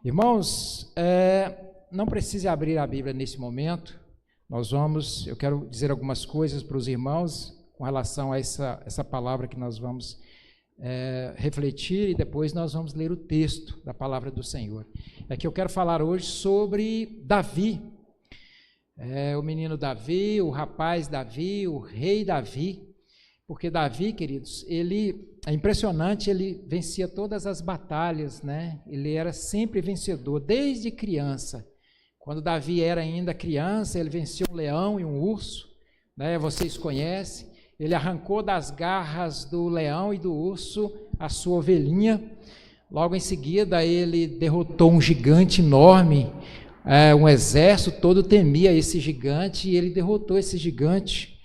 Irmãos, não precise abrir a Bíblia nesse momento. Eu quero dizer algumas coisas para os irmãos com relação a essa palavra que nós vamos refletir, e depois nós vamos ler o texto da palavra do Senhor. É que eu quero falar hoje sobre Davi, o menino Davi, o rapaz Davi, o rei Davi, porque Davi, queridos, é impressionante, ele vencia todas as batalhas, né? Ele era sempre vencedor, desde criança. Quando Davi era ainda criança, ele venceu um leão e um urso, né? Vocês conhecem. Ele arrancou das garras do leão e do urso a sua ovelhinha. Logo em seguida, ele derrotou um gigante enorme. Um exército todo temia esse gigante e ele derrotou esse gigante.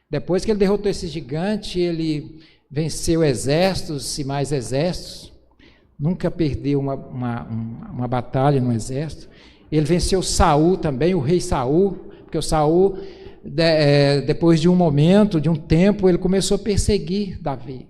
Depois que ele derrotou esse gigante, ele venceu exércitos e mais exércitos. Nunca perdeu uma batalha no exército. Ele venceu Saul também, o rei Saul, porque o Saul, depois de um momento, de um tempo, ele começou a perseguir Davi.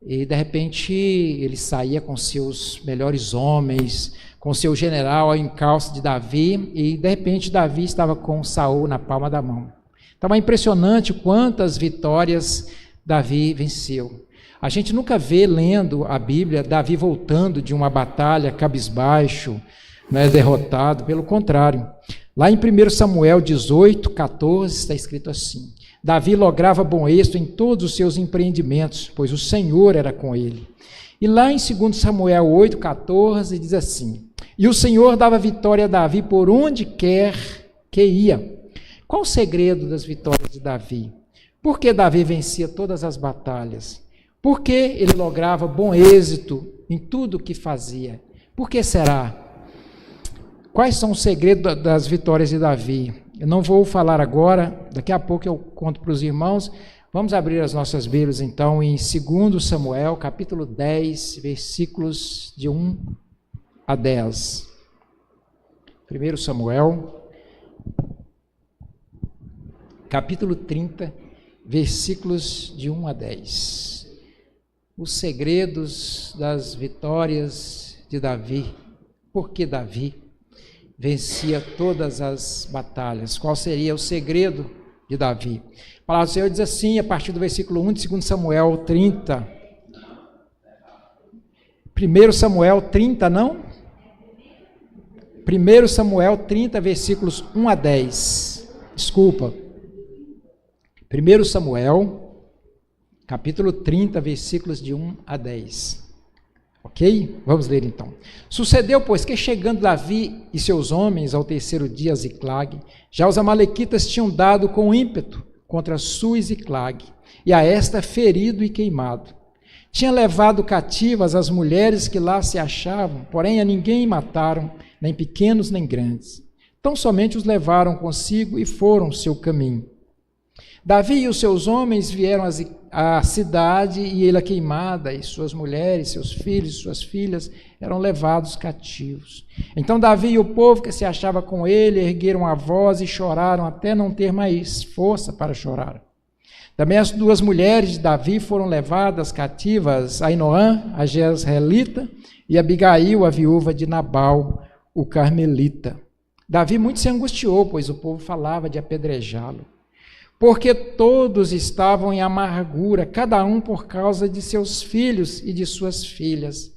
E de repente ele saía com seus melhores homens, com seu general ao encalço de Davi, e de repente Davi estava com Saul na palma da mão. Então é impressionante quantas vitórias Davi venceu. A gente nunca vê, lendo a Bíblia, Davi voltando de uma batalha cabisbaixo, né, derrotado. Pelo contrário, lá em 1 Samuel 18, 14, está escrito assim: Davi lograva bom êxito em todos os seus empreendimentos, pois o Senhor era com ele. E lá em 2 Samuel 8, 14, diz assim: e o Senhor dava vitória a Davi por onde quer que ia. Qual o segredo das vitórias de Davi? Por que Davi vencia todas as batalhas? Por que ele lograva bom êxito em tudo o que fazia? Por que será? Quais são os segredos das vitórias de Davi? Eu não vou falar agora, daqui a pouco eu conto para os irmãos. Vamos abrir as nossas Bíblias então em 2 Samuel, capítulo 10, versículos de 1 a 10. 1 Samuel, capítulo 30, versículos de 1 a 10. Os segredos das vitórias de Davi. Por que Davi vencia todas as batalhas? Qual seria o segredo de Davi? A palavra do Senhor diz assim, a partir do versículo 1 de 2 Samuel 30. 1 Samuel 30, não? 1 Samuel 30, versículos 1 a 10. Desculpa. 1 Samuel, capítulo 30, versículos de 1 a 10. Ok? Vamos ler então. Sucedeu, pois, que chegando Davi e seus homens ao terceiro dia a Ziclag, já os amalequitas tinham dado com ímpeto contra Su e Ziclag, e a esta ferido e queimado. Tinha levado cativas as mulheres que lá se achavam, porém a ninguém mataram, nem pequenos nem grandes. Tão somente os levaram consigo e foram seu caminho. Davi e os seus homens vieram à cidade e ele queimada, e suas mulheres, seus filhos, suas filhas eram levados cativos. Então Davi e o povo que se achava com ele ergueram a voz e choraram até não ter mais força para chorar. Também as duas mulheres de Davi foram levadas cativas, Ainoã, a jezreelita, e Abigail, a viúva de Nabal, o carmelita. Davi muito se angustiou, pois o povo falava de apedrejá-lo. Porque todos estavam em amargura, cada um por causa de seus filhos e de suas filhas.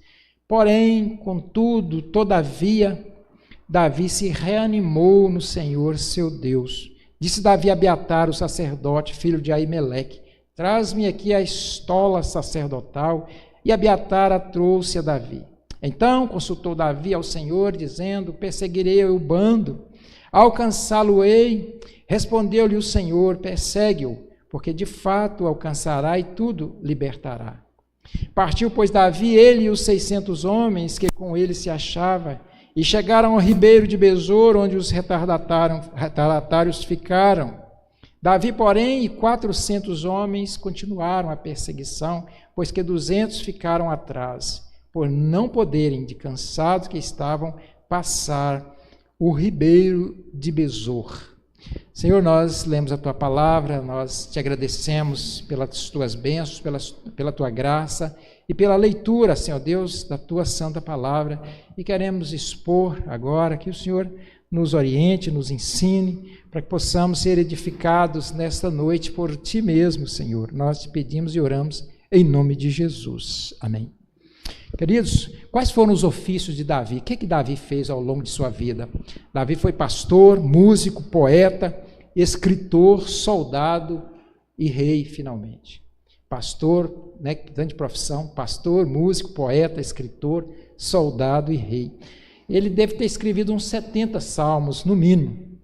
Porém, contudo, todavia, Davi se reanimou no Senhor seu Deus. Disse Davi a Abiatar, o sacerdote, filho de Aimeleque: traz-me aqui a estola sacerdotal. E Abiatar a trouxe a Davi. Então consultou Davi ao Senhor, dizendo: perseguirei eu o bando, alcançá-lo-ei. Respondeu-lhe o Senhor: persegue-o, porque de fato o alcançará e tudo libertará. Partiu, pois, Davi, ele e os 600 homens que com ele se achavam, e chegaram ao ribeiro de Besor, onde os retardatários ficaram. Davi, porém, e 400 homens continuaram a perseguição, pois que 200 ficaram atrás, por não poderem, de cansados que estavam, passar o ribeiro de Besor. Senhor, nós lemos a Tua palavra, nós te agradecemos pelas Tuas bênçãos, pela Tua graça, e pela leitura, Senhor Deus, da Tua Santa Palavra, e queremos expor agora que o Senhor nos oriente, nos ensine, para que possamos ser edificados nesta noite por Ti mesmo, Senhor. Nós te pedimos e oramos em nome de Jesus. Amém. Queridos, quais foram os ofícios de Davi? O que Davi fez ao longo de sua vida? Davi foi pastor, músico, poeta, escritor, soldado e rei, finalmente. Pastor, né, grande profissão, pastor, músico, poeta, escritor, soldado e rei. Ele deve ter escrevido uns 70 salmos, no mínimo.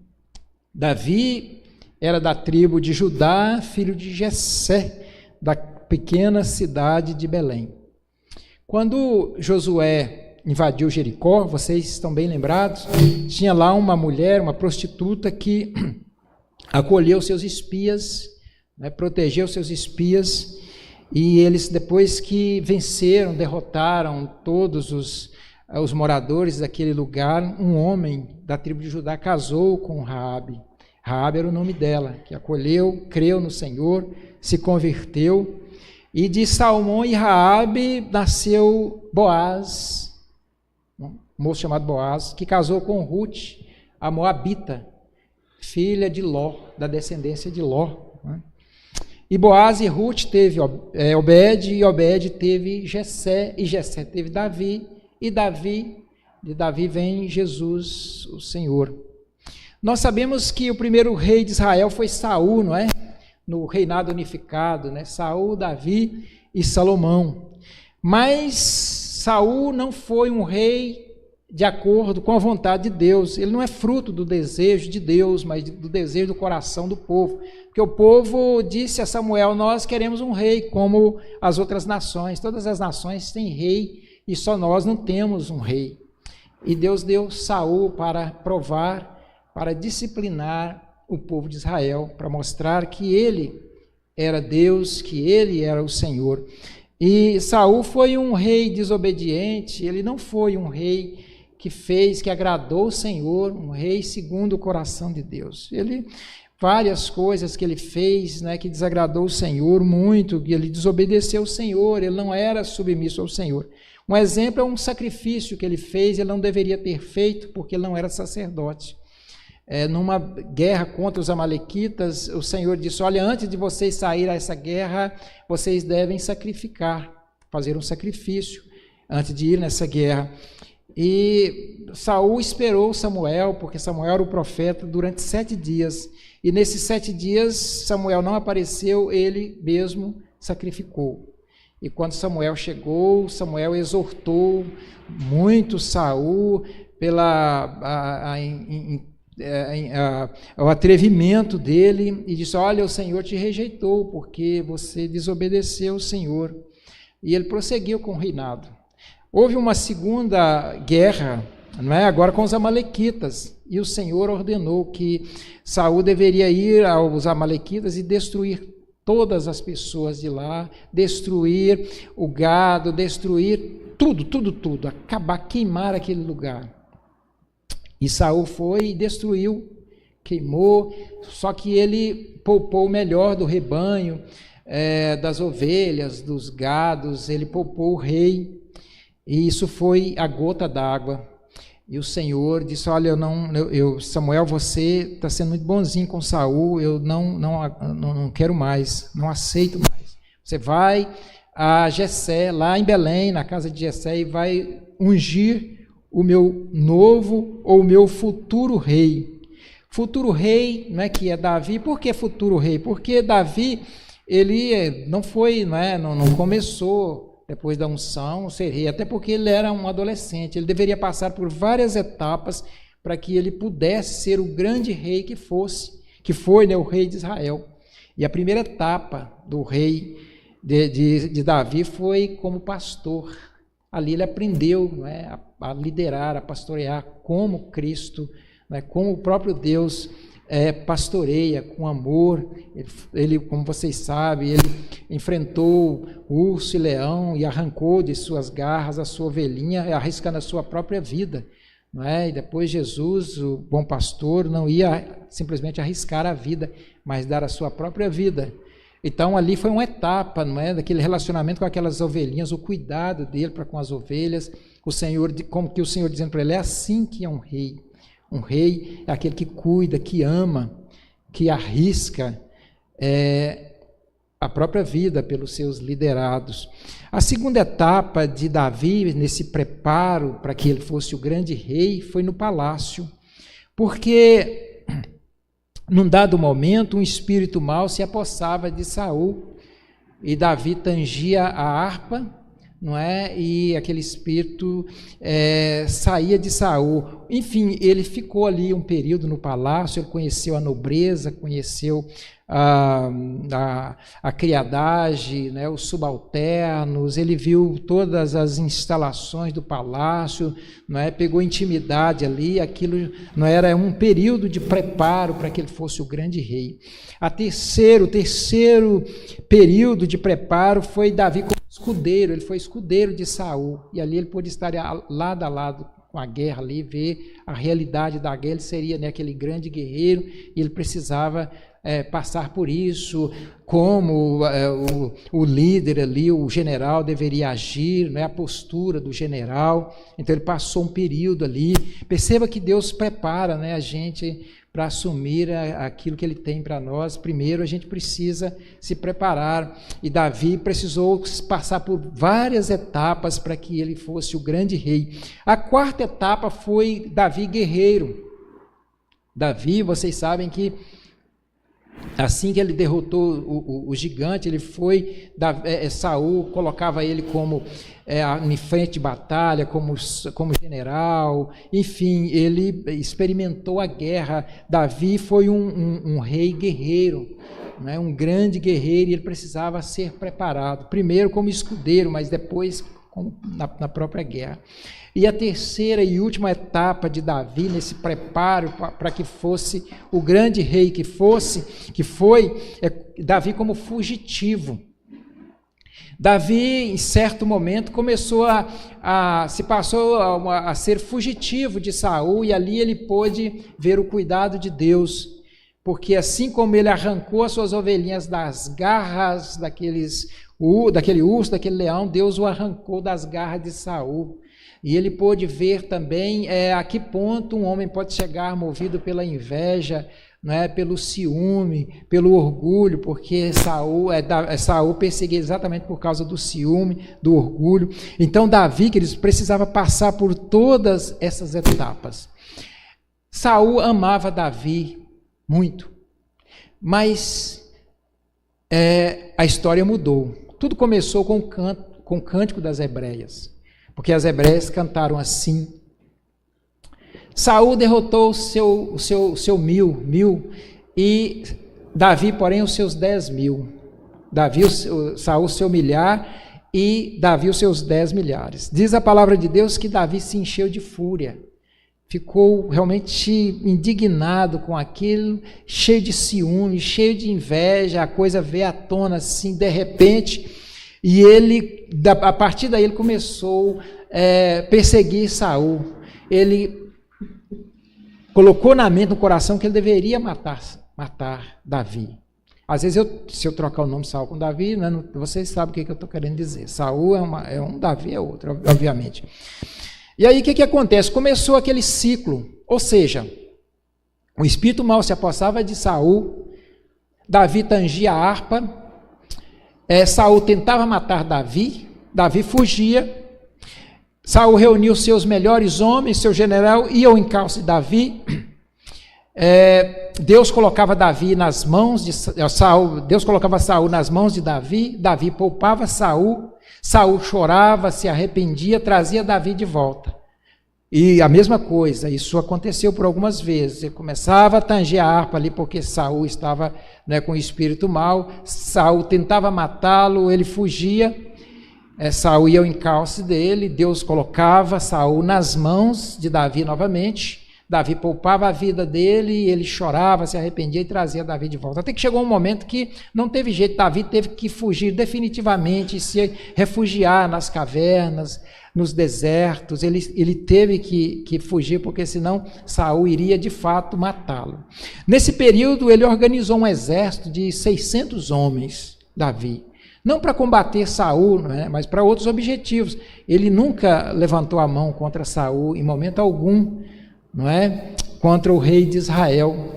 Davi era da tribo de Judá, filho de Jessé, da pequena cidade de Belém. Quando Josué invadiu Jericó, vocês estão bem lembrados, tinha lá uma mulher, uma prostituta, que acolheu seus espias, né, protegeu seus espias, e eles, depois que venceram, derrotaram todos os moradores daquele lugar, um homem da tribo de Judá casou com Raabe. Raabe era o nome dela, que acolheu, creu no Senhor, se converteu, e de Salmão e Raabe nasceu Boaz, um moço chamado Boaz, que casou com Ruth, a Moabita, filha de Ló, da descendência de Ló. E Boaz e Ruth teve Obed, e Obed teve Jessé, e Jessé teve Davi, e de Davi vem Jesus, o Senhor. Nós sabemos que o primeiro rei de Israel foi Saul, não é? No reinado unificado, né? Saul, Davi e Salomão. Mas Saul não foi um rei de acordo com a vontade de Deus. Ele não é fruto do desejo de Deus, mas do desejo do coração do povo. Porque o povo disse a Samuel: nós queremos um rei como as outras nações. Todas as nações têm rei e só nós não temos um rei. E Deus deu Saul para provar, para disciplinar o povo de Israel, para mostrar que ele era Deus, que ele era o Senhor. E Saul foi um rei desobediente, ele não foi um rei que agradou o Senhor, um rei segundo o coração de Deus. Várias coisas que ele fez, né, que desagradou o Senhor muito, ele desobedeceu o Senhor, ele não era submisso ao Senhor. Um exemplo é um sacrifício que ele fez, ele não deveria ter feito, porque ele não era sacerdote. Numa guerra contra os amalequitas, o Senhor disse: olha, antes de vocês saírem a essa guerra, vocês devem sacrificar, fazer um sacrifício antes de ir nessa guerra. E Saul esperou Samuel, porque Samuel era o profeta, durante 7 dias. E nesses 7 dias, Samuel não apareceu, ele mesmo sacrificou. E quando Samuel chegou, Samuel exortou muito Saul o atrevimento dele, e disse: olha, o Senhor te rejeitou, porque você desobedeceu o Senhor. E ele prosseguiu com o reinado. Houve uma segunda guerra, não é? Agora com os amalequitas, e o Senhor ordenou que Saul deveria ir aos amalequitas e destruir todas as pessoas de lá, destruir o gado, destruir tudo, acabar, queimar aquele lugar. E Saul foi e destruiu, queimou, só que ele poupou o melhor do rebanho, das ovelhas, dos gados, ele poupou o rei, e isso foi a gota d'água. E o Senhor disse: olha, Samuel, você está sendo muito bonzinho com Saul, eu não quero mais, não aceito mais. Você vai a Jessé, lá em Belém, na casa de Jessé, e vai ungir o meu novo ou o meu futuro rei. Futuro rei, não é, que é Davi. Por que futuro rei? Porque Davi, ele não começou depois da unção ser rei, até porque ele era um adolescente, ele deveria passar por várias etapas para que ele pudesse ser o grande rei que foi, né, o rei de Israel. E a primeira etapa do rei de Davi foi como pastor. Ali ele aprendeu, não é, a liderar, a pastorear como Cristo, não é, como o próprio Deus pastoreia com amor. Ele, como vocês sabem, ele enfrentou urso e leão e arrancou de suas garras a sua ovelhinha, arriscando a sua própria vida. Não é? E depois Jesus, o bom pastor, não ia simplesmente arriscar a vida, mas dar a sua própria vida Então ali foi uma etapa, não é, daquele relacionamento com aquelas ovelhinhas, o cuidado dele para com as ovelhas, o Senhor, como que o Senhor dizendo para ele, é assim que é um rei. Um rei é aquele que cuida, que ama, que arrisca a própria vida pelos seus liderados. A segunda etapa de Davi, nesse preparo para que ele fosse o grande rei, foi no palácio, porque num dado momento, um espírito mau se apossava de Saul, e Davi tangia a harpa, não é? E aquele espírito saía de Saul. Enfim, ele ficou ali um período no palácio, ele conheceu a nobreza, conheceu a criadagem, né, os subalternos, ele viu todas as instalações do palácio, não é? Pegou intimidade ali, aquilo não era um período de preparo para que ele fosse o grande rei. O terceiro período de preparo foi Davi como escudeiro, ele foi escudeiro de Saul, e ali ele pôde estar lado a lado com a guerra ali, ver a realidade da guerra, ele seria, né, aquele grande guerreiro, e ele precisava passar por isso, como o líder ali, o general deveria agir, né, a postura do general. Então ele passou um período ali. Perceba que Deus prepara, né, a gente para assumir aquilo que ele tem para nós. Primeiro a gente precisa se preparar, e Davi precisou passar por várias etapas para que ele fosse o grande rei. A quarta etapa foi Davi guerreiro. Davi, vocês sabem que assim que ele derrotou o gigante, ele foi, Saul colocava ele como em frente de batalha, como general, enfim, ele experimentou a guerra. Davi foi um rei guerreiro, né, um grande guerreiro, e ele precisava ser preparado, primeiro como escudeiro, mas depois na própria guerra. E a terceira e última etapa de Davi, nesse preparo para que fosse o grande rei que foi, Davi como fugitivo. Davi, em certo momento, começou passou a ser fugitivo de Saul, e ali ele pôde ver o cuidado de Deus, porque assim como ele arrancou as suas ovelhinhas das garras daquele urso, daquele leão, Deus o arrancou das garras de Saul. E ele pôde ver também a que ponto um homem pode chegar movido pela inveja, não é, pelo ciúme, pelo orgulho, porque Saul perseguia exatamente por causa do ciúme, do orgulho. Então Davi, queridos, precisava passar por todas essas etapas. Saul amava Davi muito, mas a história mudou. Tudo começou com o cântico das hebreias, porque as hebreias cantaram assim. Saul derrotou o seu mil, e Davi, porém, os seus 10.000. Saul seu milhar, e Davi os seus 10 milhares. Diz a palavra de Deus que Davi se encheu de fúria, ficou realmente indignado com aquilo, cheio de ciúme, cheio de inveja. A coisa veio à tona assim, de repente, e ele, a partir daí, ele começou a perseguir Saul. Ele colocou na mente, no coração, que ele deveria matar Davi. Às vezes, se eu trocar o nome Saul com Davi, né, vocês sabem o que eu estou querendo dizer. Saul é um, Davi é outro, obviamente. E aí, o que acontece? Começou aquele ciclo, ou seja, o espírito mau se apossava de Saul, Davi tangia a harpa, Saul tentava matar Davi, Davi fugia, Saul reuniu seus melhores homens, seu general, ia ao encalço de Davi. Deus colocava Davi nas mãos de Saul, Deus colocava Saul nas mãos de Davi, Davi poupava Saul, Saul chorava, se arrependia, trazia Davi de volta. E a mesma coisa, isso aconteceu por algumas vezes. Ele começava a tanger a harpa ali, porque Saul estava, né, com o espírito mau. Saul tentava matá-lo, ele fugia. Saul ia ao encalço dele, Deus colocava Saul nas mãos de Davi novamente. Davi poupava a vida dele, ele chorava, se arrependia e trazia Davi de volta. Até que chegou um momento que não teve jeito, Davi teve que fugir definitivamente, se refugiar nas cavernas, nos desertos, ele teve que fugir, porque senão Saul iria de fato matá-lo. Nesse período ele organizou um exército de 600 homens, Davi, não para combater Saul, não é? Mas para outros objetivos. Ele nunca levantou a mão contra Saul em momento algum, não é? Contra o rei de Israel.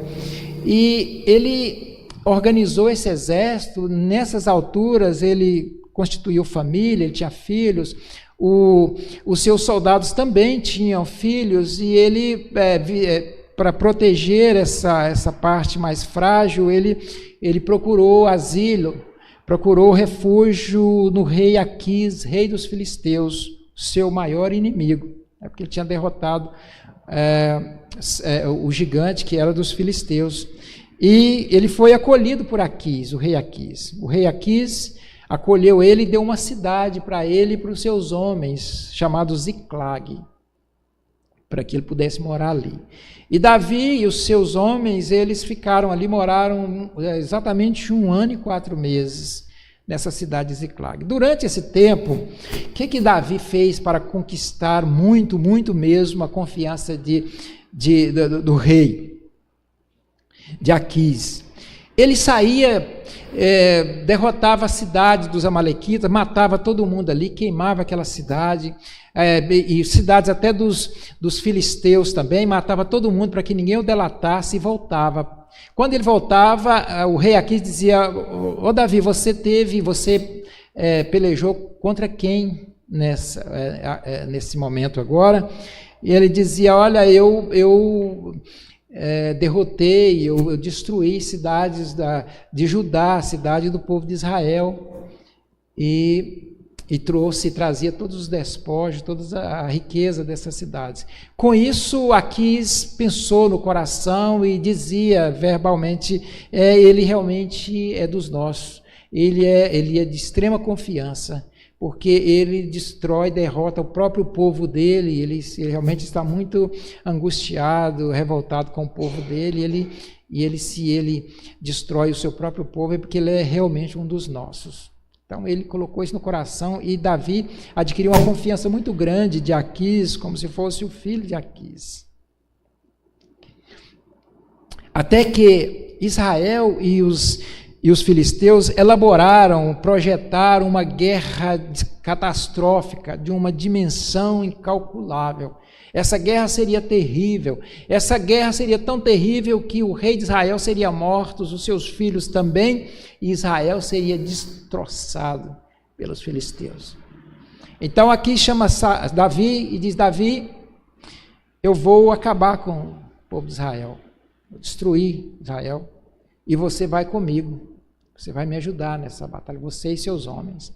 E ele organizou esse exército. Nessas alturas ele constituiu família, ele tinha filhos. Os seus soldados também tinham filhos, e ele, para proteger essa parte mais frágil, ele procurou asilo, procurou refúgio no rei Aquis, rei dos filisteus, seu maior inimigo, porque ele tinha derrotado o gigante que era dos filisteus. E ele foi acolhido por Aquis, o rei Aquis. O rei Aquis acolheu ele e deu uma cidade para ele e para os seus homens, chamado Ziclag, para que ele pudesse morar ali. E Davi e os seus homens, eles ficaram ali, moraram exatamente 1 ano e 4 meses nessa cidade de Ziclag. Durante esse tempo, o que Davi fez para conquistar muito, muito mesmo a confiança do rei, de Aquis? Ele saía, derrotava a cidade dos amalequitas, matava todo mundo ali, queimava aquela cidade, e cidades até dos filisteus também, matava todo mundo para que ninguém o delatasse, e voltava. Quando ele voltava, o rei Aquis dizia: ô Davi, você pelejou contra quem nesse momento agora? E ele dizia: olha, eu derrotei, eu destruí cidades de Judá, cidade do povo de Israel, e trazia todos os despojos, toda a riqueza dessas cidades. Com isso, Aquis pensou no coração e dizia verbalmente: ele realmente é dos nossos, ele é de extrema confiança, porque ele destrói, derrota o próprio povo dele, ele realmente está muito angustiado, revoltado com o povo dele, se ele destrói o seu próprio povo é porque ele é realmente um dos nossos. Então ele colocou isso no coração, e Davi adquiriu uma confiança muito grande de Aquis, como se fosse o filho de Aquis. Até que Israel e os filisteus projetaram uma guerra catastrófica de uma dimensão incalculável. Essa guerra seria terrível. Essa guerra seria tão terrível que o rei de Israel seria morto, os seus filhos também, e Israel seria destroçado pelos filisteus. Então aqui chama Davi e diz: Davi, eu vou acabar com o povo de Israel, vou destruir Israel, e você vai comigo. Você vai me ajudar nessa batalha, você e seus homens.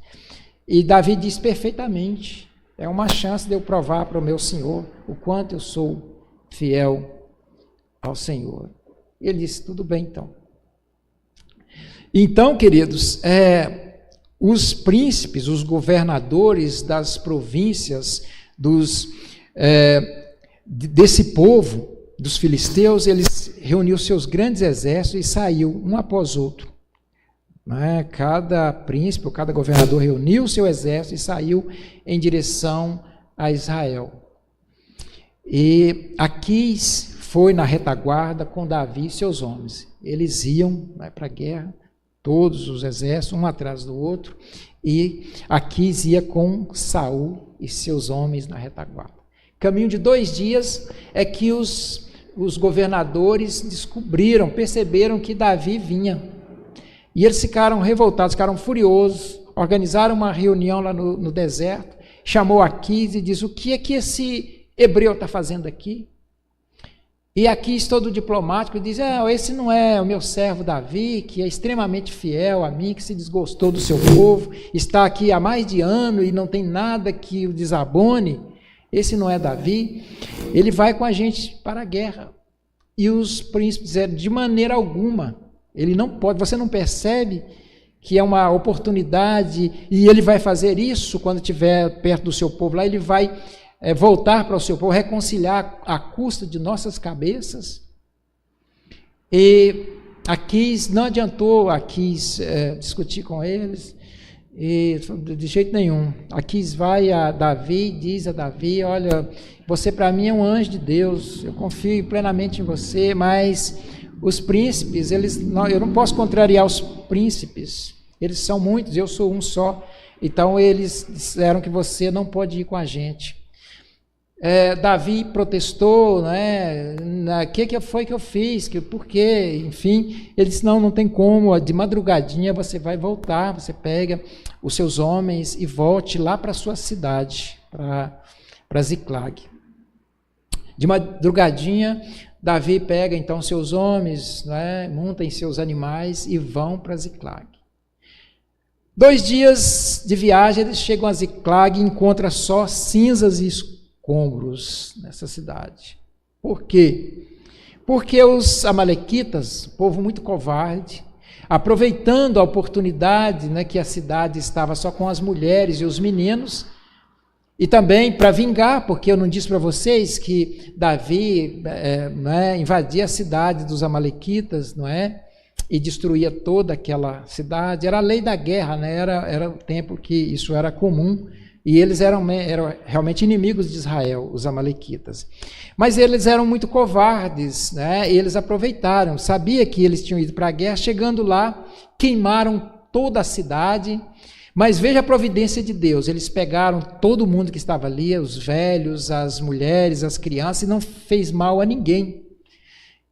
E Davi diz: perfeitamente, é uma chance de eu provar para o meu Senhor o quanto eu sou fiel ao Senhor. E ele disse: tudo bem então. Então, queridos, os príncipes, os governadores das províncias, desse povo, dos filisteus, eles reuniram seus grandes exércitos e saiu um após outro. Cada príncipe, cada governador reuniu seu exército e saiu em direção a Israel. E Aquis foi na retaguarda com Davi e seus homens. Eles iam para a guerra, todos os exércitos, um atrás do outro, e Aquis ia com Saul e seus homens na retaguarda. Caminho de 2 dias é que os governadores perceberam que Davi vinha. E eles ficaram revoltados, ficaram furiosos, organizaram uma reunião lá no deserto, chamou Aquis e disse: o que é que esse hebreu está fazendo aqui? E Aquis, todo diplomático, diz: esse não é o meu servo Davi, que é extremamente fiel a mim, que se desgostou do seu povo, está aqui há mais de ano e não tem nada que o desabone. Esse não é Davi, ele vai com a gente para a guerra. E os príncipes disseram: de maneira alguma. Ele não pode, você não percebe que é uma oportunidade e ele vai fazer isso quando estiver perto do seu povo lá, ele vai voltar para o seu povo, reconciliar à custa de nossas cabeças. E Aquis, não adiantou Aquis discutir com eles, e de jeito nenhum. Aquis vai a Davi e diz a Davi: olha, você para mim é um anjo de Deus, eu confio plenamente em você, mas os príncipes, eu não posso contrariar os príncipes, eles são muitos, eu sou um só. Então eles disseram que você não pode ir com a gente. Davi protestou, né? Que foi que eu fiz? Por quê? Enfim, ele disse: não tem como, de madrugadinha você vai voltar, você pega os seus homens e volte lá para a sua cidade, para Ziclag. De madrugadinha, Davi pega então seus homens, né? Monta em seus animais e vão para Ziclag. 2 dias de viagem, eles chegam a Ziclag e encontram só cinzas e escombros nessa cidade. Por quê? Porque os amalequitas, povo muito covarde, aproveitando a oportunidade, né, que a cidade estava só com as mulheres e os meninos, e também para vingar, porque eu não disse para vocês que Davi invadia a cidade dos amalequitas, não é? E destruía toda aquela cidade. Era a lei da guerra, né? Era o tempo que isso era comum, e eles eram realmente inimigos de Israel, os amalequitas. Mas eles eram muito covardes, né? E eles aproveitaram, sabia que eles tinham ido para a guerra, chegando lá, queimaram toda a cidade. Mas veja a providência de Deus, eles pegaram todo mundo que estava ali, os velhos, as mulheres, as crianças, e não fez mal a ninguém.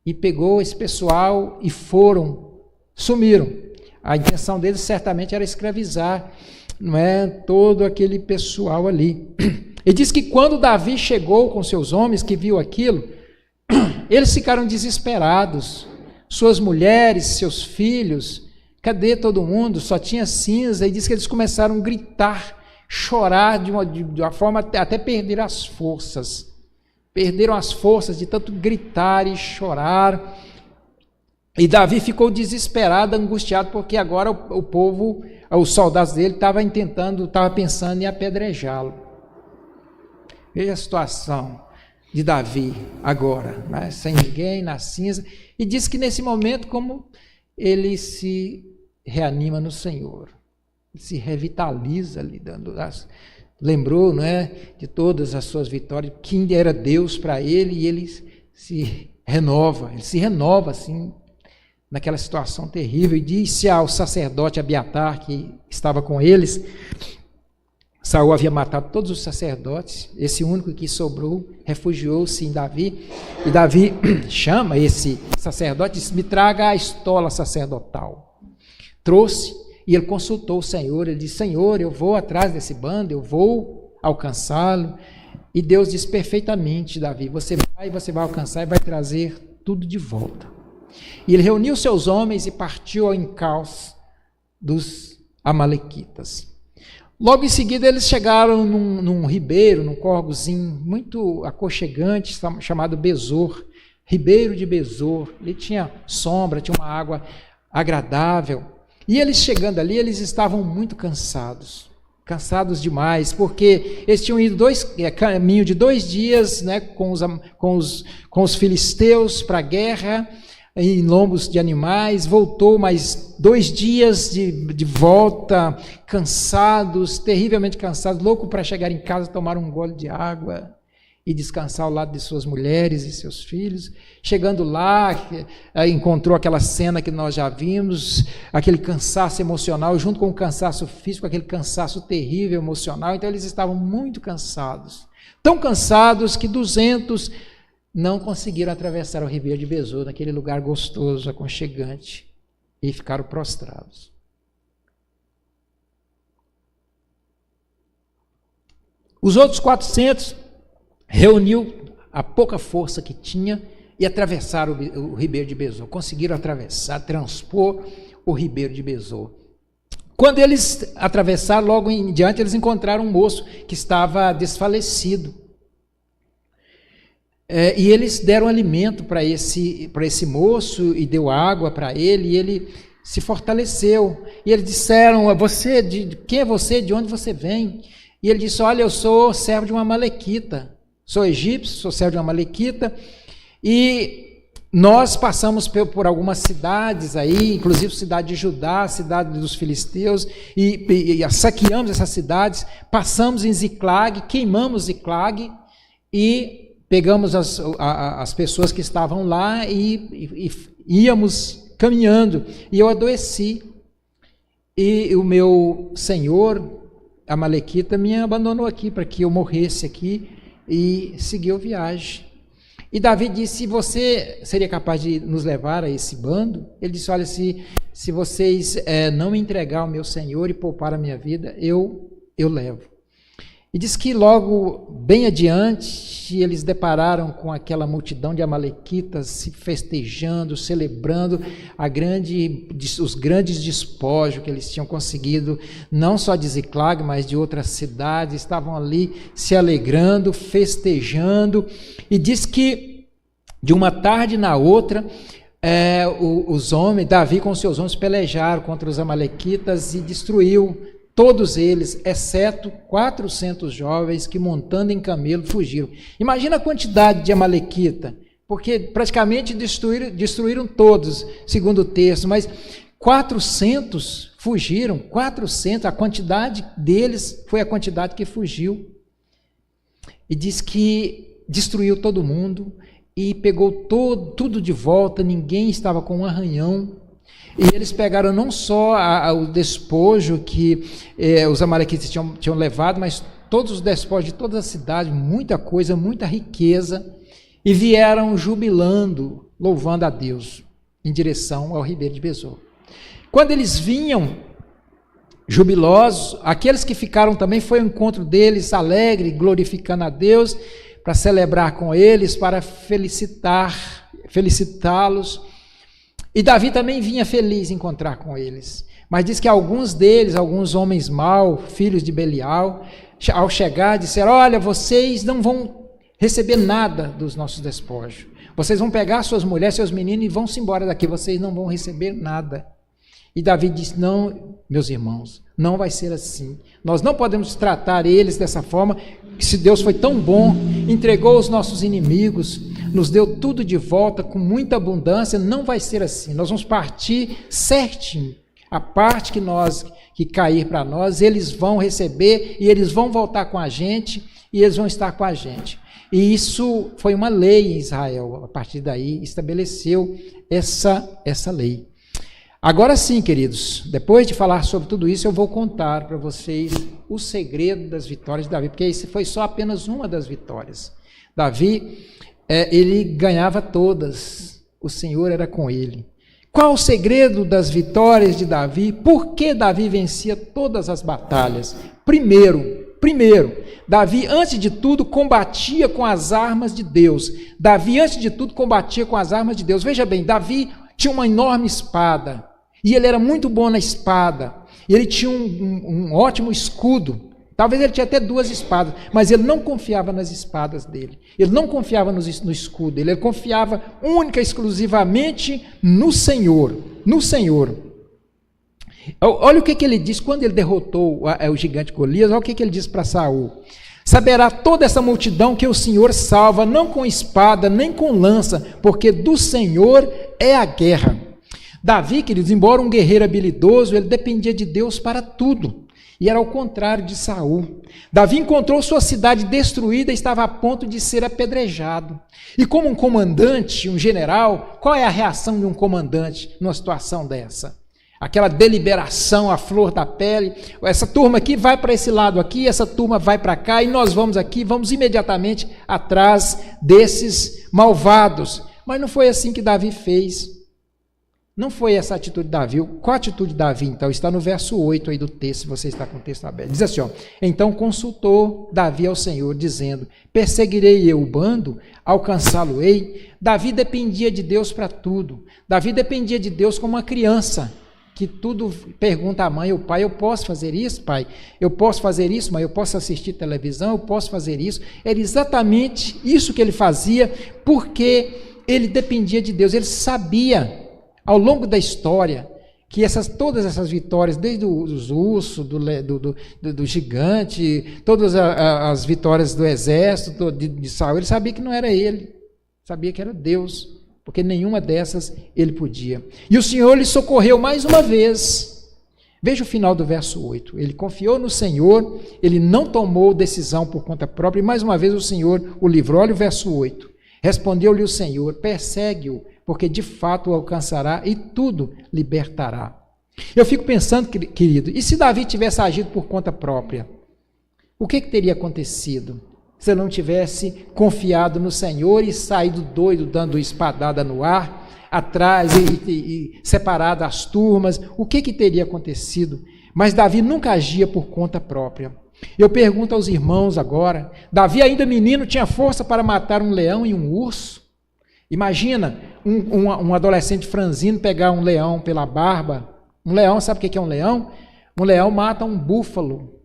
E pegou esse pessoal e sumiram. A intenção deles certamente era escravizar, não é, todo aquele pessoal ali. E diz que quando Davi chegou com seus homens, que viu aquilo, eles ficaram desesperados. Suas mulheres, seus filhos, cadê todo mundo? Só tinha cinza. E diz que eles começaram a gritar, chorar de uma forma até perder as forças. Perderam as forças de tanto gritar e chorar. E Davi ficou desesperado, angustiado, porque agora o povo, os soldados dele, estavam pensando em apedrejá-lo. Veja a situação de Davi agora, né? Sem ninguém, na cinza. E diz que nesse momento, como ele se reanima no Senhor, ele se revitaliza ali, lembrou, né, de todas as suas vitórias, quem era Deus para ele, e ele se renova assim, naquela situação terrível. E disse ao sacerdote Abiatar, que estava com eles, Saul havia matado todos os sacerdotes, esse único que sobrou refugiou-se em Davi, e Davi chama esse sacerdote e diz: me traga a estola sacerdotal. Trouxe, e ele consultou o Senhor, ele disse: Senhor, eu vou atrás desse bando, eu vou alcançá-lo. E Deus disse: perfeitamente, Davi, você vai alcançar e vai trazer tudo de volta. E ele reuniu seus homens e partiu ao encalço dos amalequitas. Logo em seguida eles chegaram num ribeiro, num córregozinho muito aconchegante, chamado Besor, ribeiro de Besor. Ele tinha sombra, tinha uma água agradável. E eles chegando ali, eles estavam muito cansados demais, porque eles tinham ido caminho de 2 dias, né, com os filisteus para a guerra, em lombos de animais, voltou mais 2 dias de volta, cansados, terrivelmente cansados, louco para chegar em casa, tomar um gole de água e descansar ao lado de suas mulheres e seus filhos. Chegando lá, encontrou aquela cena que nós já vimos, aquele cansaço emocional, junto com o cansaço físico, aquele cansaço terrível emocional. Então eles estavam muito cansados, tão cansados que 200 não conseguiram atravessar o ribeiro de Besor, naquele lugar gostoso, aconchegante, e ficaram prostrados. Os outros 400 reuniu a pouca força que tinha e atravessaram o ribeiro de Besor. Conseguiram atravessar, transpor o ribeiro de Besor. Quando eles atravessaram, logo em diante, eles encontraram um moço que estava desfalecido. E eles deram alimento para esse moço e deu água para ele, e ele se fortaleceu. E eles disseram: quem é você? De onde você vem? E ele disse: olha, eu sou servo de uma amalequita, sou egípcio, sou servo de uma amalequita, e nós passamos por algumas cidades aí, inclusive cidade de Judá, cidade dos filisteus, e saqueamos essas cidades, passamos em Ziclag, queimamos Ziclag, e pegamos as pessoas que estavam lá e íamos caminhando, e eu adoeci, e o meu senhor amalequita me abandonou aqui para que eu morresse aqui e seguiu viagem. E Davi disse: você seria capaz de nos levar a esse bando? Ele disse: olha, se vocês não me entregar ao meu senhor e poupar a minha vida, eu levo. E diz que logo bem adiante eles depararam com aquela multidão de amalequitas se festejando, celebrando os grandes despojos que eles tinham conseguido, não só de Ziclag, mas de outras cidades. Estavam ali se alegrando, festejando, e diz que de uma tarde na outra Davi com seus homens pelejaram contra os amalequitas e destruiu todos eles, exceto 400 jovens que, montando em camelo, fugiram. Imagina a quantidade de amalequita, porque praticamente destruíram todos, segundo o texto, mas 400 fugiram, 400, a quantidade deles foi a quantidade que fugiu. E diz que destruiu todo mundo e pegou tudo de volta, ninguém estava com um arranhão. E eles pegaram não só o despojo que os amalequitas tinham levado, mas todos os despojos de toda a cidade, muita coisa, muita riqueza, e vieram jubilando, louvando a Deus, em direção ao ribeiro de Besor. Quando eles vinham jubilosos, aqueles que ficaram também, foi ao encontro deles, alegre, glorificando a Deus, para celebrar com eles, para felicitá-los. E Davi também vinha feliz em encontrar com eles. Mas diz que alguns deles, alguns homens maus, filhos de Belial, ao chegar, disseram: olha, vocês não vão receber nada dos nossos despojos. Vocês vão pegar suas mulheres, seus meninos e vão-se embora daqui. Vocês não vão receber nada. E Davi disse: não, meus irmãos, não vai ser assim. Nós não podemos tratar eles dessa forma. Se Deus foi tão bom, entregou os nossos inimigos, nos deu tudo de volta com muita abundância, não vai ser assim. Nós vamos partir certinho. A parte que cair para nós, eles vão receber e eles vão voltar com a gente e eles vão estar com a gente. E isso foi uma lei em Israel. A partir daí estabeleceu essa lei. Agora sim, queridos, depois de falar sobre tudo isso, eu vou contar para vocês o segredo das vitórias de Davi, porque esse foi só apenas uma das vitórias. Davi, ele ganhava todas, o Senhor era com ele. Qual o segredo das vitórias de Davi? Por que Davi vencia todas as batalhas? Primeiro, Davi, antes de tudo, combatia com as armas de Deus. Veja bem, Davi tinha uma enorme espada, e ele era muito bom na espada, e ele tinha um ótimo escudo. Talvez ele tinha até 2 espadas, mas ele não confiava nas espadas dele, ele não confiava no escudo, ele confiava única e exclusivamente no Senhor, Olha o que ele diz quando ele derrotou o gigante Golias. Olha o que ele diz para Saul: saberá toda essa multidão que o Senhor salva, não com espada, nem com lança, porque do Senhor é a guerra. Davi, queridos, embora um guerreiro habilidoso, ele dependia de Deus para tudo. E era ao contrário de Saul. Davi encontrou sua cidade destruída e estava a ponto de ser apedrejado. E como um comandante, um general, qual é a reação de um comandante numa situação dessa? Aquela deliberação à flor da pele. Essa turma aqui vai para esse lado aqui, essa turma vai para cá, e nós vamos aqui, vamos imediatamente atrás desses malvados. Mas não foi assim que Davi fez. Não foi essa a atitude de Davi. Qual a atitude de Davi, então? Está no verso 8 aí do texto, se você está com o texto aberto. Diz assim, ó: então consultou Davi ao Senhor, dizendo: perseguirei eu o bando, alcançá-lo-ei? Davi dependia de Deus para tudo. Davi dependia de Deus como uma criança, que tudo pergunta à mãe ou pai: eu posso fazer isso, pai? Eu posso fazer isso, mãe? Eu posso assistir televisão? Eu posso fazer isso? Era exatamente isso que ele fazia, porque ele dependia de Deus. Ele sabia, ao longo da história, que todas essas vitórias, desde os ursos, do gigante, todas as vitórias do exército de Saul, ele sabia que não era ele, sabia que era Deus, porque nenhuma dessas ele podia. E o Senhor lhe socorreu mais uma vez. Veja o final do verso 8. Ele confiou no Senhor, ele não tomou decisão por conta própria, e mais uma vez o Senhor o livrou. Olha o verso 8. Respondeu-lhe o Senhor: persegue-o, porque de fato o alcançará e tudo libertará. Eu fico pensando, querido, e se Davi tivesse agido por conta própria? O que teria acontecido se ele não tivesse confiado no Senhor e saído doido, dando espadada no ar, atrás e separado as turmas? O que teria acontecido? Mas Davi nunca agia por conta própria. Eu pergunto aos irmãos agora, Davi ainda menino tinha força para matar um leão e um urso? Imagina um adolescente franzino pegar um leão pela barba. Um leão, sabe o que é um leão? Um leão mata um búfalo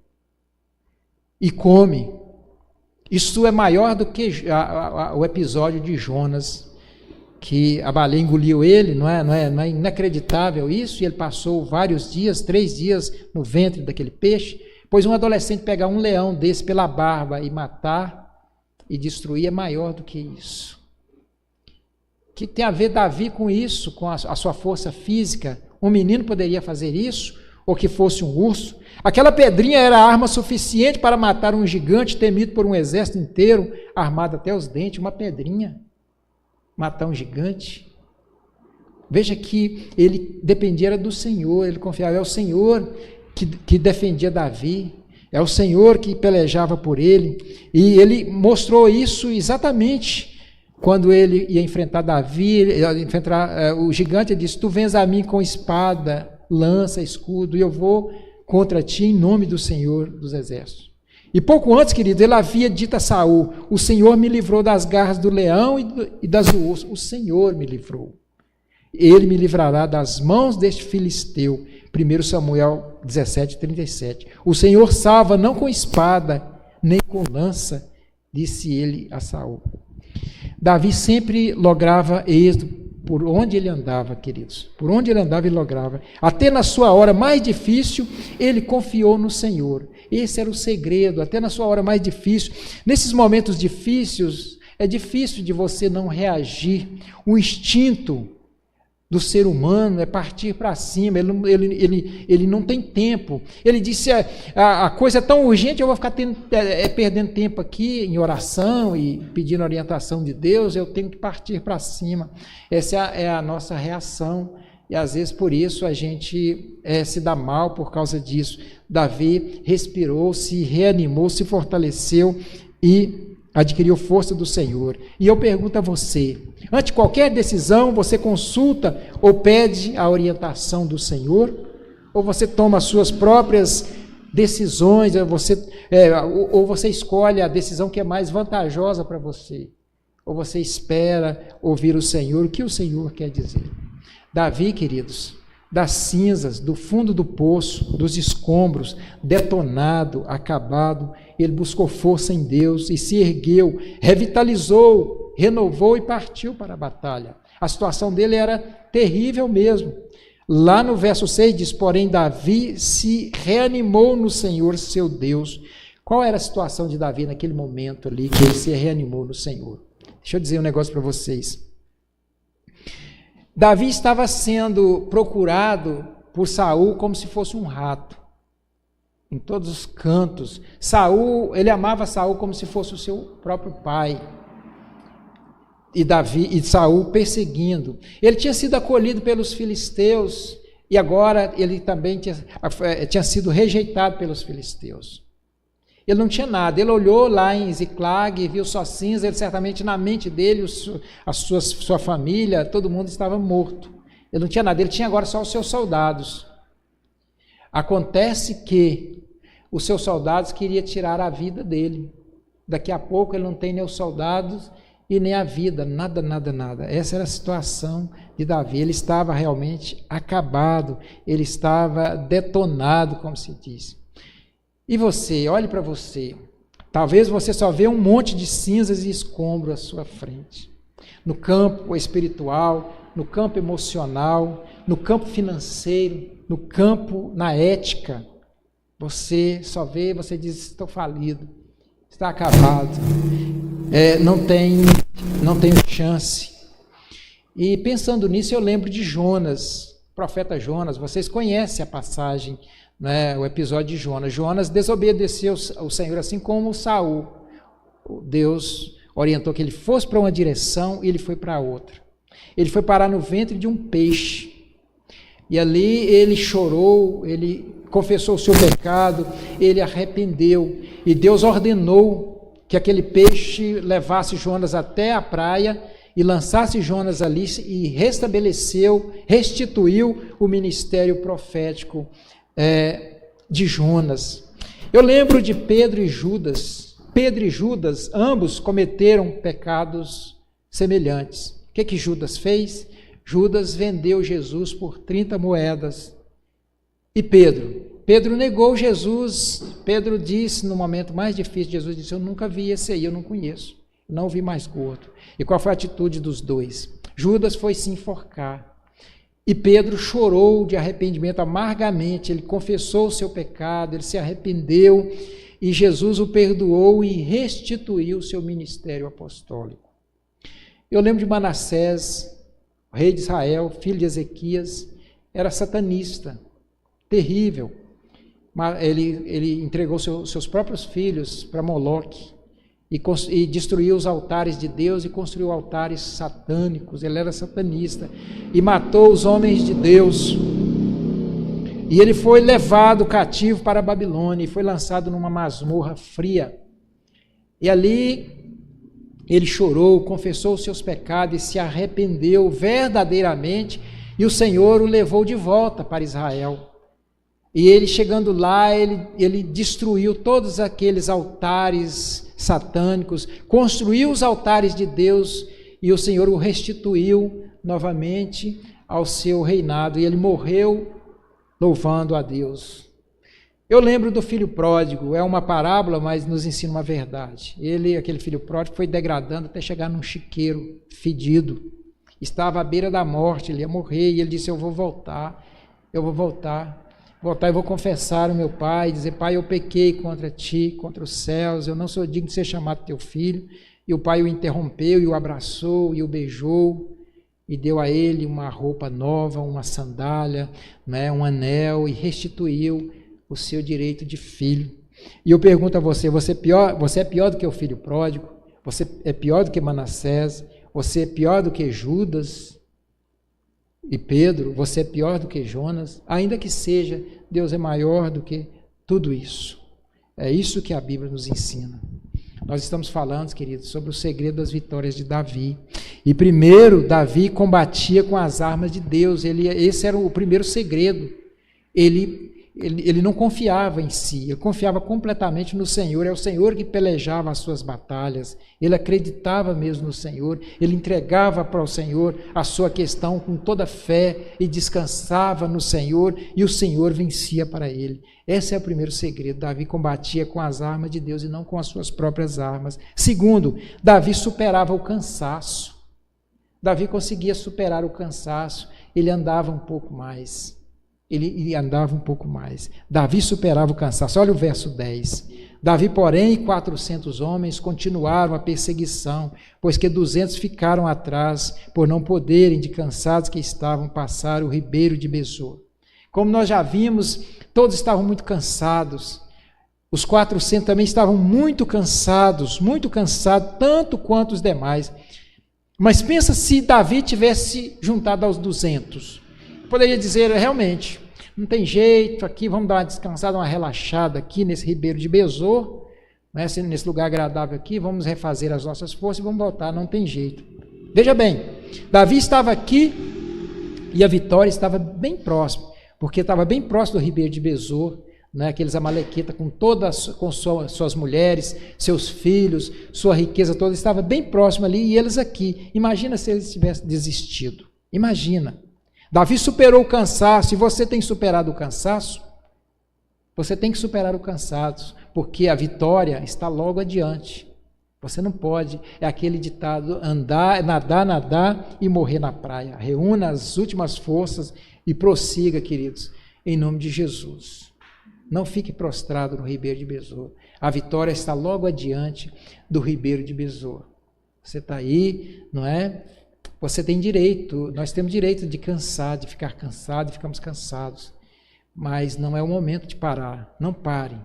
e come. Isso é maior do que o episódio de Jonas, que a baleia engoliu ele. Não é inacreditável isso? E ele passou vários dias, 3 dias no ventre daquele peixe. Pois um adolescente pegar um leão desse pela barba e matar e destruir é maior do que isso. O que tem a ver Davi com isso, com a sua força física? Um menino poderia fazer isso? Ou que fosse um urso? Aquela pedrinha era arma suficiente para matar um gigante temido por um exército inteiro, armado até os dentes. Uma pedrinha matar um gigante. Veja que ele dependia do Senhor, ele confiava. É o Senhor que defendia Davi, é o Senhor que pelejava por ele, e ele mostrou isso exatamente quando ele ia enfrentar Davi, enfrentar o gigante. Ele disse: tu vens a mim com espada, lança, escudo, e eu vou contra ti em nome do Senhor dos Exércitos. E pouco antes, querido, ele havia dito a Saul: o Senhor me livrou das garras do leão e das do urso. O Senhor me livrou. Ele me livrará das mãos deste filisteu. 1 Samuel 17:37. O Senhor salva não com espada, nem com lança, disse ele a Saul. Davi sempre lograva êxito por onde ele andava, queridos. Por onde ele andava, ele lograva. Até na sua hora mais difícil, ele confiou no Senhor. Esse era o segredo, até na sua hora mais difícil. Nesses momentos difíceis, é difícil de você não reagir. O instinto do ser humano é partir para cima, ele não tem tempo. Ele disse: a coisa é tão urgente, eu vou ficar perdendo tempo aqui em oração e pedindo orientação de Deus, eu tenho que partir para cima. Essa é a nossa reação, e às vezes por isso a gente se dá mal por causa disso. Davi respirou, se reanimou, se fortaleceu e adquiriu força do Senhor. E eu pergunto a você, ante qualquer decisão, você consulta ou pede a orientação do Senhor? Ou você toma as suas próprias decisões, ou você escolhe a decisão que é mais vantajosa para você? Ou você espera ouvir o Senhor? O que o Senhor quer dizer? Davi, queridos, das cinzas, do fundo do poço, dos escombros, detonado, acabado, ele buscou força em Deus e se ergueu, revitalizou, renovou e partiu para a batalha. A situação dele era terrível mesmo. Lá no verso 6 diz: porém Davi se reanimou no Senhor seu Deus. Qual era a situação de Davi naquele momento ali que ele se reanimou no Senhor? Deixa eu dizer um negócio para vocês. Davi estava sendo procurado por Saul como se fosse um rato, em todos os cantos. Ele amava Saul como se fosse o seu próprio pai. E Saul perseguindo. Ele tinha sido acolhido pelos filisteus e agora ele também tinha sido rejeitado pelos filisteus. Ele não tinha nada, ele olhou lá em Ziclag e viu só cinza. Ele certamente, na mente dele, sua família, todo mundo estava morto. Ele não tinha nada, ele tinha agora só os seus soldados. Acontece que os seus soldados queriam tirar a vida dele. Daqui a pouco ele não tem nem os soldados e nem a vida, nada. Essa era a situação de Davi. Ele estava realmente acabado, ele estava detonado, como se diz. E você, olhe para você, talvez você só vê um monte de cinzas e escombros à sua frente. no campo espiritual, no campo emocional, no campo financeiro, no campo, na ética. Você só vê, você diz, estou falido, está acabado, não tenho chance. E pensando nisso, eu lembro de Jonas, profeta Jonas. Vocês conhecem a passagem, né, o episódio de Jonas. Jonas desobedeceu ao Senhor, assim como Saul. Deus orientou que ele fosse para uma direção e ele foi para outra. Ele foi parar no ventre de um peixe. E ali ele chorou, ele confessou o seu pecado, ele arrependeu. E Deus ordenou que aquele peixe levasse Jonas até a praia e lançasse Jonas ali e restituiu o ministério profético de Jonas. Eu lembro de Pedro e Judas. Pedro e Judas, ambos cometeram pecados semelhantes. O que Judas fez? Judas vendeu Jesus por 30 moedas. E Pedro negou Jesus. Pedro disse, no momento mais difícil, Jesus disse, eu nunca vi esse aí, eu não conheço. Não vi mais gordo. E qual foi a atitude dos dois? Judas foi se enforcar. E Pedro chorou de arrependimento amargamente. Ele confessou o seu pecado, ele se arrependeu. E Jesus o perdoou e restituiu o seu ministério apostólico. Eu lembro de Manassés, rei de Israel, filho de Ezequias, era satanista, terrível. Ele entregou seus próprios filhos para Moloque e destruiu os altares de Deus e construiu altares satânicos. Ele era satanista e matou os homens de Deus. E ele foi levado cativo para a Babilônia e foi lançado numa masmorra fria. E ali ele chorou, confessou os seus pecados e se arrependeu verdadeiramente, e o Senhor o levou de volta para Israel. E ele, chegando lá, ele destruiu todos aqueles altares satânicos, construiu os altares de Deus, e o Senhor o restituiu novamente ao seu reinado, e ele morreu louvando a Deus. Eu lembro do filho pródigo, é uma parábola, mas nos ensina uma verdade. Aquele filho pródigo, foi degradando até chegar num chiqueiro fedido. Estava à beira da morte, ele ia morrer, e ele disse, eu vou voltar, e vou confessar ao meu pai, dizer, pai, eu pequei contra ti, contra os céus, eu não sou digno de ser chamado teu filho. E o pai o interrompeu, e o abraçou, e o beijou, e deu a ele uma roupa nova, uma sandália, né, um anel, e restituiu o seu direito de filho. E eu pergunto a você, você é pior do que o filho pródigo? Você é pior do que Manassés? Você é pior do que Judas e Pedro? Você é pior do que Jonas? Ainda que seja, Deus é maior do que tudo isso. É isso que a Bíblia nos ensina. Nós estamos falando, queridos, sobre o segredo das vitórias de Davi. E primeiro, Davi combatia com as armas de Deus. Esse era o primeiro segredo. Ele não confiava em si, ele confiava completamente no Senhor. É o Senhor que pelejava as suas batalhas. Ele acreditava mesmo no Senhor. Ele entregava para o Senhor a sua questão com toda fé e descansava no Senhor, e o Senhor vencia para ele. Esse é o primeiro segredo. Davi combatia com as armas de Deus e não com as suas próprias armas. Segundo, Davi superava o cansaço. Davi conseguia superar o cansaço. Ele andava um pouco mais. Ele andava um pouco mais. Davi superava o cansaço. Olha o verso 10. Davi, porém, e 400 homens continuaram a perseguição, pois que 200 ficaram atrás, por não poderem, de cansados que estavam, passar o ribeiro de Besor. Como nós já vimos, todos estavam muito cansados. Os 400 também estavam muito cansados, tanto quanto os demais. Mas pensa se Davi tivesse juntado aos 200. Poderia dizer, realmente, não tem jeito, aqui vamos dar uma descansada, uma relaxada aqui nesse ribeiro de Besor, né, nesse lugar agradável aqui, vamos refazer as nossas forças e vamos voltar, não tem jeito. Veja bem, Davi estava aqui e a vitória estava bem próxima, porque estava bem próximo do ribeiro de Besor, né, aqueles amalequitas com suas mulheres, seus filhos, sua riqueza toda, estava bem próximo ali, e eles aqui. Imagina se eles tivessem desistido, imagina. Davi superou o cansaço, e você tem superado o cansaço? Você tem que superar o cansaço, porque a vitória está logo adiante. Você não pode, é aquele ditado, nadar e morrer na praia. Reúna as últimas forças e prossiga, queridos, em nome de Jesus. Não fique prostrado no Ribeiro de Besor. A vitória está logo adiante do Ribeiro de Besor. Você está aí, não é? Você tem direito, nós temos direito de cansar, de ficar cansado, e ficamos cansados. Mas não é o momento de parar. Não pare.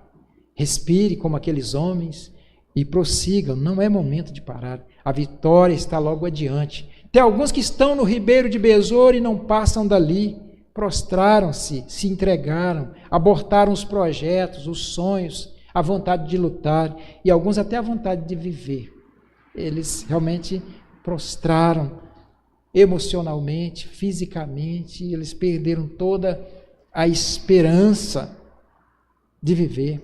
Respire como aqueles homens e prossigam. Não é momento de parar. A vitória está logo adiante. Tem alguns que estão no Ribeiro de Besor e não passam dali. Prostraram-se, se entregaram, abortaram os projetos, os sonhos, a vontade de lutar e alguns até a vontade de viver. Eles realmente prostraram emocionalmente, fisicamente, e eles perderam toda a esperança de viver.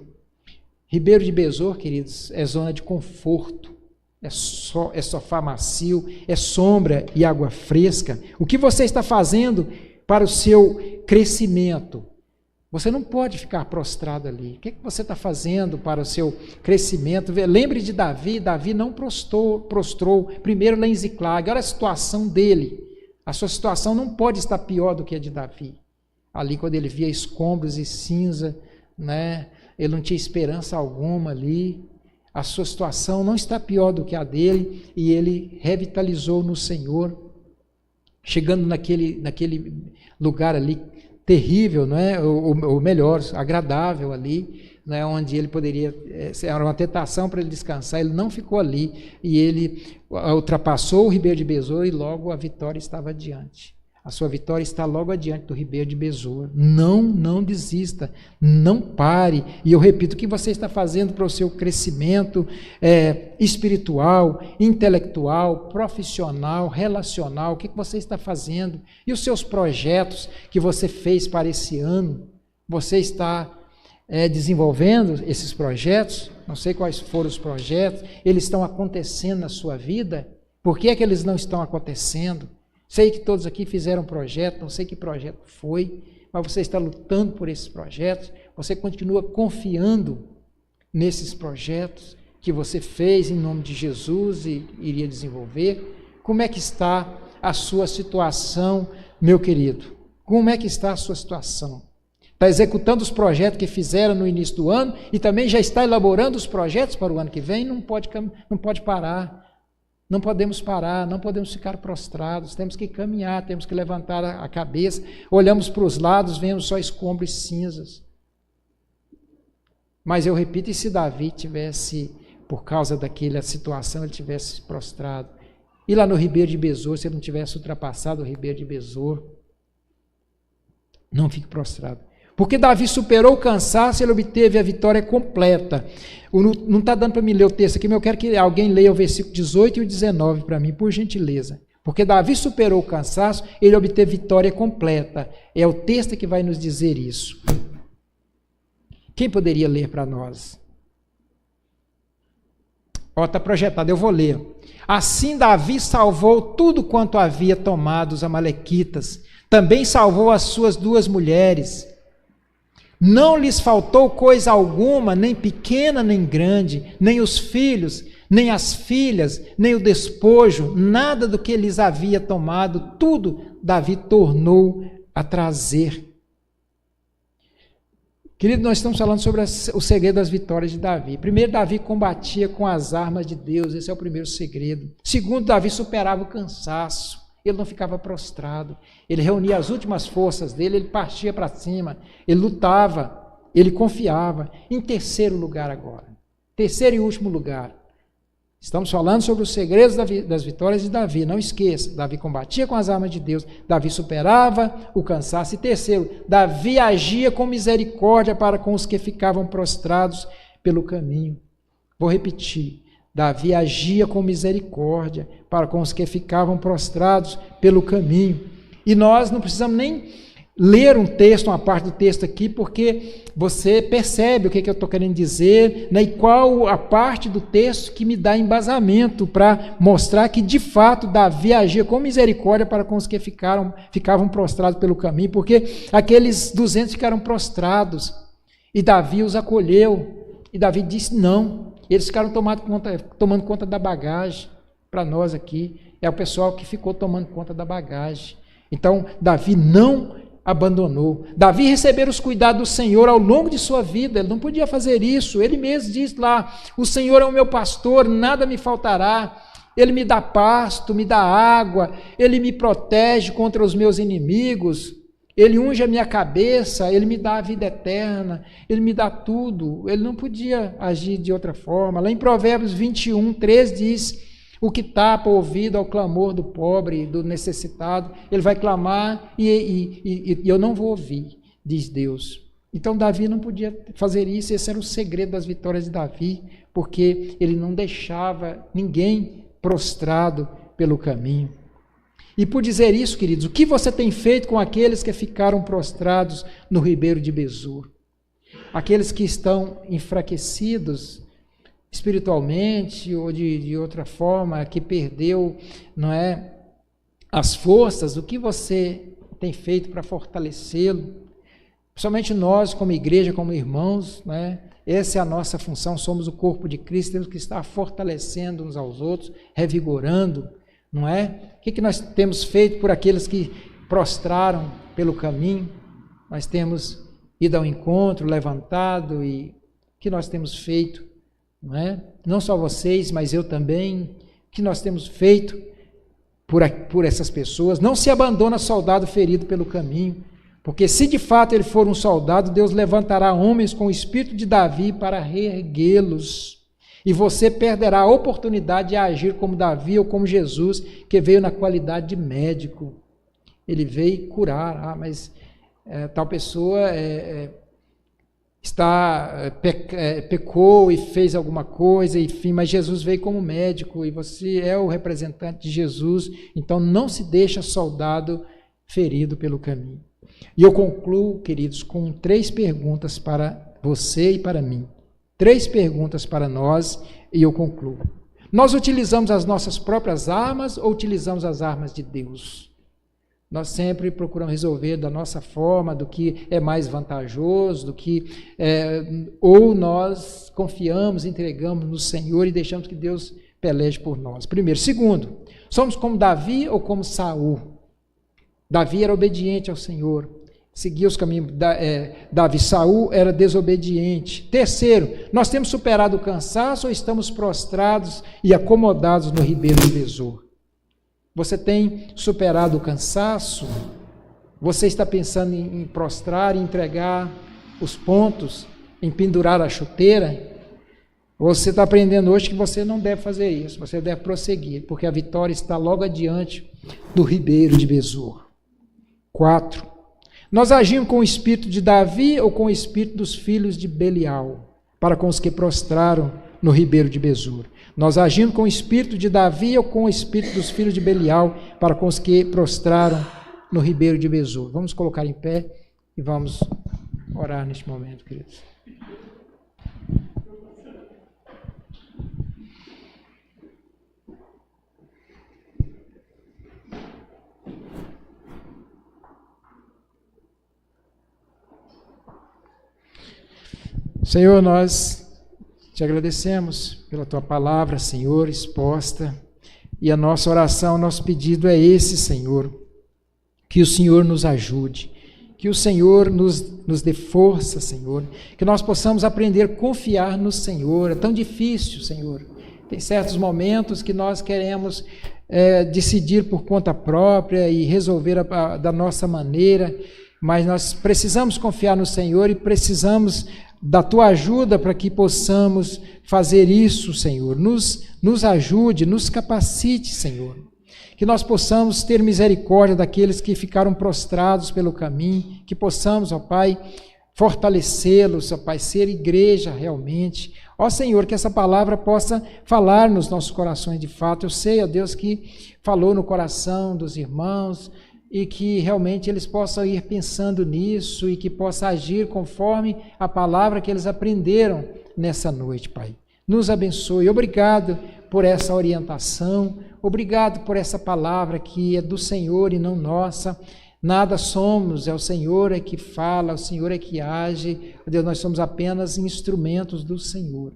Ribeiro de Besor, queridos, é zona de conforto, é sofá macio, é sombra e água fresca. O que você está fazendo para o seu crescimento? Você não pode ficar prostrado ali. O que você está fazendo para o seu crescimento? Lembre de Davi. Davi não prostrou primeiro lá em Ziclag. Olha a situação dele. A sua situação não pode estar pior do que a de Davi. Ali, quando ele via escombros e cinza, né, ele não tinha esperança alguma ali. A sua situação não está pior do que a dele, e ele revitalizou no Senhor, chegando naquele lugar ali terrível, não é? Ou melhor, agradável ali, né? Onde ele poderia, era uma tentação para ele descansar, ele não ficou ali, e ele ultrapassou o Ribeiro de Besor e logo a vitória estava adiante. A sua vitória está logo adiante do Ribeiro de Besor. Não desista, não pare. E eu repito, o que você está fazendo para o seu crescimento espiritual, intelectual, profissional, relacional, o que você está fazendo? E os seus projetos que você fez para esse ano? Você está desenvolvendo esses projetos? Não sei quais foram os projetos, eles estão acontecendo na sua vida? Por que é que eles não estão acontecendo? Sei que todos aqui fizeram projeto, não sei que projeto foi, mas você está lutando por esses projetos, você continua confiando nesses projetos que você fez em nome de Jesus e iria desenvolver. Como é que está a sua situação, meu querido? Como é que está a sua situação? Está executando os projetos que fizeram no início do ano e também já está elaborando os projetos para o ano que vem? Não pode parar. Não podemos parar, não podemos ficar prostrados, temos que caminhar, temos que levantar a cabeça, olhamos para os lados, vemos só escombros e cinzas. Mas eu repito, e se Davi tivesse, por causa daquela situação, ele tivesse prostrado, e lá no Ribeiro de Besor, se ele não tivesse ultrapassado o Ribeiro de Besor, não fique prostrado. Porque Davi superou o cansaço, ele obteve a vitória completa. Não está dando para me ler o texto aqui, mas eu quero que alguém leia o versículo 18 e o 19 para mim, por gentileza. Porque Davi superou o cansaço, ele obteve vitória completa. É o texto que vai nos dizer isso. Quem poderia ler para nós? Está projetado, eu vou ler. Assim Davi salvou tudo quanto havia tomado os amalequitas. Também salvou as suas 2 mulheres. Não lhes faltou coisa alguma, nem pequena nem grande, nem os filhos, nem as filhas, nem o despojo, nada do que lhes havia tomado, tudo Davi tornou a trazer. Querido, nós estamos falando sobre o segredo das vitórias de Davi. Primeiro, Davi combatia com as armas de Deus, esse é o primeiro segredo. Segundo, Davi superava o cansaço. Ele não ficava prostrado, ele reunia as últimas forças dele, ele partia para cima, ele lutava, ele confiava. Em terceiro lugar agora, terceiro e último lugar, estamos falando sobre os segredos das vitórias de Davi, não esqueça, Davi combatia com as armas de Deus, Davi superava o cansaço. E terceiro, Davi agia com misericórdia para com os que ficavam prostrados pelo caminho. Vou repetir. Davi agia com misericórdia para com os que ficavam prostrados pelo caminho. E nós não precisamos nem ler um texto, uma parte do texto aqui, porque você percebe o que eu estou querendo dizer, né, e qual a parte do texto que me dá embasamento para mostrar que, de fato, Davi agia com misericórdia para com os que ficavam prostrados pelo caminho, porque aqueles 200 ficaram prostrados, e Davi os acolheu, e Davi disse, não, Eles ficaram tomando conta da bagagem. Para nós aqui, é o pessoal que ficou tomando conta da bagagem. Então, Davi não abandonou. Davi recebeu os cuidados do Senhor ao longo de sua vida. Ele não podia fazer isso. Ele mesmo diz lá: o Senhor é o meu pastor, nada me faltará. Ele me dá pasto, me dá água, Ele me protege contra os meus inimigos, Ele unge a minha cabeça, Ele me dá a vida eterna, Ele me dá tudo. Ele não podia agir de outra forma. Lá em Provérbios 21, 3 diz: o que tapa o ouvido ao clamor do pobre, do necessitado, ele vai clamar e eu não vou ouvir, diz Deus. Então Davi não podia fazer isso. Esse era o segredo das vitórias de Davi, porque ele não deixava ninguém prostrado pelo caminho. E por dizer isso, queridos, o que você tem feito com aqueles que ficaram prostrados no ribeiro de Besor? Aqueles que estão enfraquecidos espiritualmente ou de outra forma, que perdeu, não é, as forças, o que você tem feito para fortalecê-lo? Principalmente nós, como igreja, como irmãos, não é? Essa é a nossa função, somos o corpo de Cristo, temos que estar fortalecendo uns aos outros, revigorando, não é? O que nós temos feito por aqueles que prostraram pelo caminho? Nós temos ido ao encontro, levantado, e o que nós temos feito, não é? Não só vocês, mas eu também, o que nós temos feito por essas pessoas? Não se abandona soldado ferido pelo caminho, porque se de fato ele for um soldado, Deus levantará homens com o espírito de Davi para reerguê-los. E você perderá a oportunidade de agir como Davi ou como Jesus, que veio na qualidade de médico. Ele veio curar. Mas tal pessoa pecou e fez alguma coisa, enfim, mas Jesus veio como médico e você é o representante de Jesus. Então não se deixa soldado ferido pelo caminho. E eu concluo, queridos, com 3 perguntas para você e para mim. 3 perguntas para nós e eu concluo. Nós utilizamos as nossas próprias armas ou utilizamos as armas de Deus? Nós sempre procuramos resolver da nossa forma, do que é mais vantajoso, ou nós confiamos, entregamos no Senhor e deixamos que Deus peleje por nós. Primeiro. Segundo, somos como Davi ou como Saul? Davi era obediente ao Senhor, seguia os caminhos. Saul era desobediente. Terceiro, nós temos superado o cansaço ou estamos prostrados e acomodados no ribeiro de Besor? Você tem superado o cansaço? Você está pensando em prostrar, em entregar os pontos, em pendurar a chuteira? Você está aprendendo hoje que você não deve fazer isso, você deve prosseguir, porque a vitória está logo adiante do ribeiro de Besor. 4. Nós agimos com o espírito de Davi ou com o espírito dos filhos de Belial, para com os que prostraram no ribeiro de Besor? Nós agimos com o espírito de Davi ou com o espírito dos filhos de Belial, para com os que prostraram no ribeiro de Besor? Vamos colocar em pé e vamos orar neste momento, queridos. Senhor, nós te agradecemos pela tua palavra, Senhor, exposta, e a nossa oração, nosso pedido é esse, Senhor, que o Senhor nos ajude, que o Senhor nos dê força, Senhor, que nós possamos aprender a confiar no Senhor. É tão difícil, Senhor, tem certos momentos que nós queremos decidir por conta própria e resolver da nossa maneira, mas nós precisamos confiar no Senhor e precisamos da tua ajuda para que possamos fazer isso, Senhor. Nos ajude, nos capacite, Senhor. Que nós possamos ter misericórdia daqueles que ficaram prostrados pelo caminho, que possamos, ó Pai, fortalecê-los, ó Pai, ser igreja realmente. Ó Senhor, que essa palavra possa falar nos nossos corações de fato. Eu sei, ó Deus, que falou no coração dos irmãos, e que realmente eles possam ir pensando nisso e que possa agir conforme a palavra que eles aprenderam nessa noite, Pai. Nos abençoe. Obrigado por essa orientação, obrigado por essa palavra que é do Senhor e não nossa. Nada somos, é o Senhor é que fala, o Senhor é que age. Deus, nós somos apenas instrumentos do Senhor.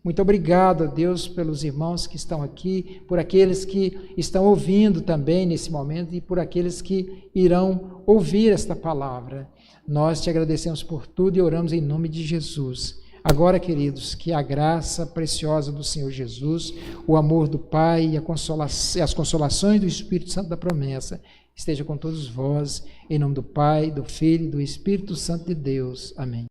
Muito obrigado, a Deus, pelos irmãos que estão aqui, por aqueles que estão ouvindo também nesse momento e por aqueles que irão ouvir esta palavra. Nós te agradecemos por tudo e oramos em nome de Jesus. Agora, queridos, que a graça preciosa do Senhor Jesus, o amor do Pai e as consolações do Espírito Santo da promessa esteja com todos vós, em nome do Pai, do Filho e do Espírito Santo de Deus. Amém.